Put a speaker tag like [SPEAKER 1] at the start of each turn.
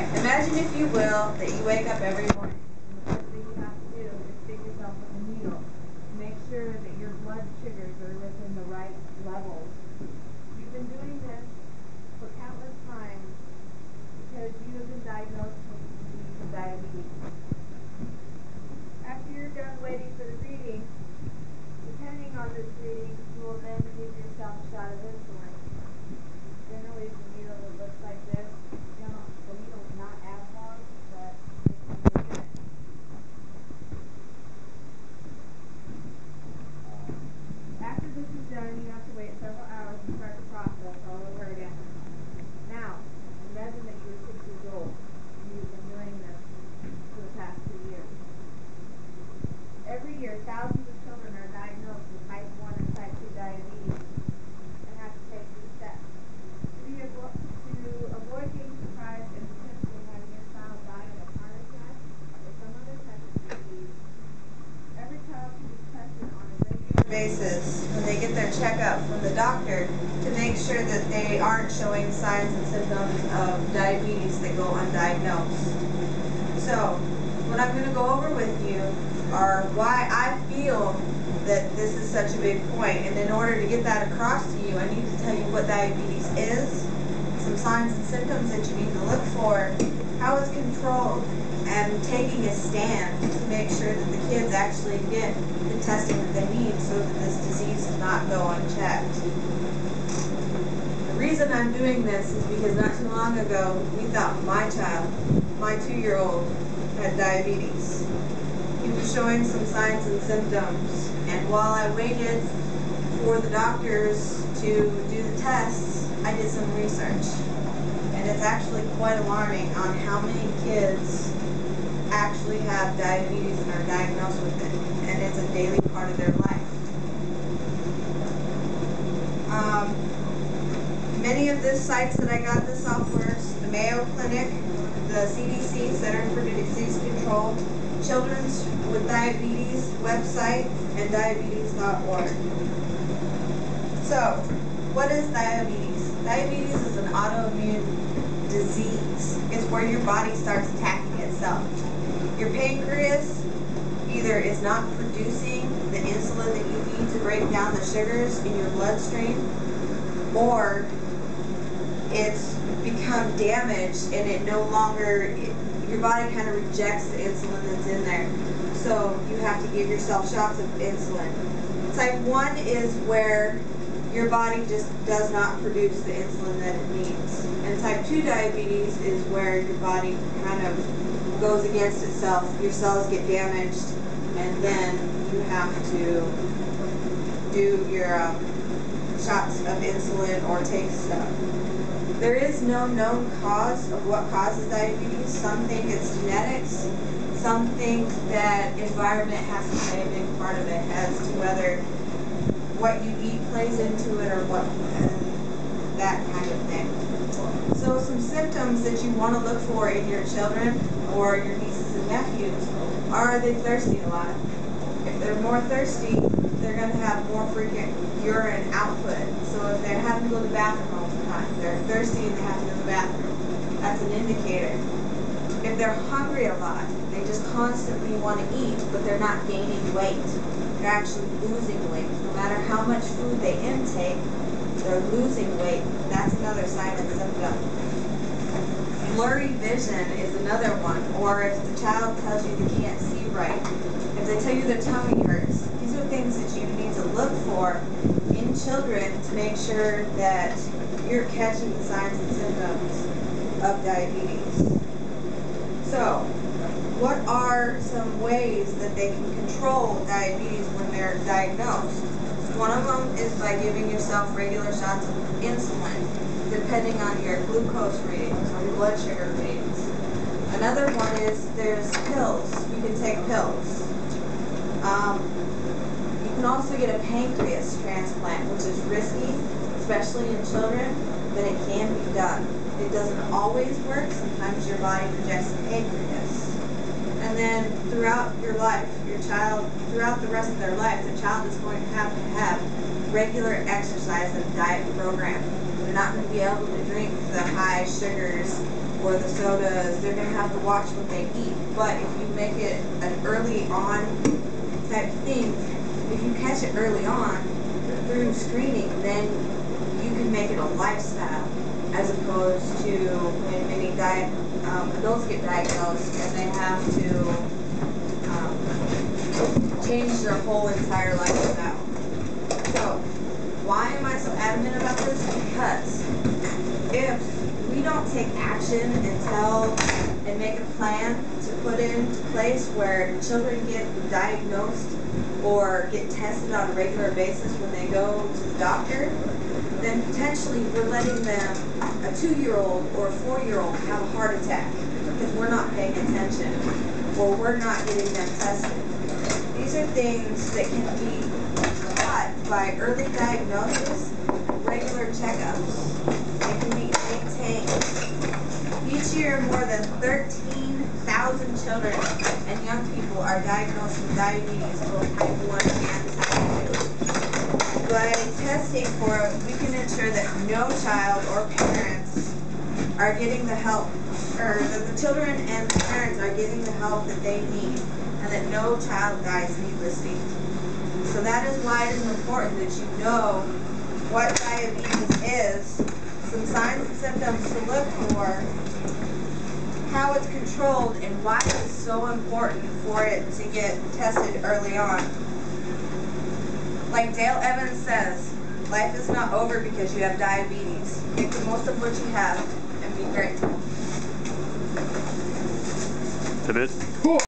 [SPEAKER 1] Alright, imagine if you will that you wake up every morning. And the first thing you have to do is stick yourself with a needle to make sure that your blood sugars are within the right levels. You've been doing this for countless times because you have been diagnosed with the disease of diabetes. After you're done waiting for the reading, depending on this reading, you will then give yourself a shot of insulin. Generally, the needle that looks like this, the needle's not as long, but it's under a unit. After this is done, you have to wait several hours and start the process all over again. Now, imagine that you were 6 years old and you've been doing this for the past 2 years. Every year, thousands of children are diagnosed with type 1 and type 2 diabetes and have to take these steps. To avoid being surprised and potentially having your child die of a heart attack or some other type of disease, every child can be tested on a regular basis when they get their checkup from the doctor to make sure that they aren't showing signs and symptoms of diabetes that go undiagnosed. So, what I'm going to go over with you are why I feel that this is such a big point, and in order to get that across to you, I need to tell you what diabetes is, some signs and symptoms that you need to look for, how it's controlled, and taking a stand to make sure that the kids actually get the testing that they need so that this disease does not go unchecked. The reason I'm doing this is because not too long ago, we thought my child, my 2-year-old, had diabetes. He was showing some signs and symptoms, and while I waited for the doctors to do the tests, I did some research, and it's actually quite alarming on how many kids actually have diabetes and are diagnosed with it, and it's a daily part of their life. Many of the sites that I got this off were the Mayo Clinic, the CDC, Center for Disease Control, Children's with Diabetes website, and diabetes.org. So, what is diabetes? Diabetes is an autoimmune disease. It's where your body starts attacking itself. Your pancreas either is not producing the insulin that you need to break down the sugars in your bloodstream, or it's become damaged and it no longer, your body kind of rejects the insulin that's in there. So you have to give yourself shots of insulin. Type 1 is where your body just does not produce the insulin that it needs. And type 2 diabetes is where your body kind of goes against itself. Your cells get damaged, and then you have to do your shots of insulin or take stuff. There is no known cause of what causes diabetes. Some think it's genetics. Some think that environment has to play a big part of it as to whether what you eat plays into it or what, that kind of thing. So some symptoms that you want to look for in your children or your nieces and nephews are they thirsty a lot. If they're more thirsty, they're going to have more frequent urine output. So if they're having to go to the bathroom all the time, they're thirsty and they have to go to the bathroom, that's an indicator. If they're hungry a lot, they just constantly want to eat, but they're not gaining weight. They're actually losing weight. No matter how much food they intake, they're losing weight. That's another sign and symptom. Blurry vision is another one. Or if the child tells you they can't see right, if they tell you their tummy hurts, these are things that you need to look for in children to make sure that you're catching the signs and symptoms of diabetes. So, what are some ways that they can control diabetes when they're diagnosed? One of them is by giving yourself regular shots of insulin, depending on your glucose readings or your blood sugar readings. Another one is there's pills. You can take pills. You can also get a pancreas transplant, which is risky, especially in children, but it can be done. It doesn't always work. Sometimes your body rejects the pancreas. And then throughout your life, your child, throughout the rest of their life, the child is going to have regular exercise and diet program. They're not going to be able to drink the high sugars or the sodas, they're going to have to watch what they eat. But if you make it an early on type thing, if you catch it early on through screening, then you can make it a lifestyle, as opposed to when many adults get diagnosed and they have to change their whole entire lifestyle. So, why am I so adamant about this? Because if we don't take action and make a plan to put into place where children get diagnosed or get tested on a regular basis when they go to the doctor, then potentially we're letting them, a 2-year-old or a 4-year-old, have a heart attack because we're not paying attention or we're not getting them tested. These are things that can be caught by early diagnosis, regular checkups. They can be maintained. Each year, more than 13,000 children and young people are diagnosed with diabetes, both type 1 and type 2. By testing for it, we can ensure that no child or parents are getting the help, or that the children and the parents are getting the help that they need, and that no child dies needlessly. So that is why it is important that you know what diabetes is, some signs and symptoms to look for, how it's controlled, and why it is so important for it to get tested early on. Like Dale Evans says, life is not over because you have diabetes. Make the most of what you have and be grateful.
[SPEAKER 2] That's it. Cool.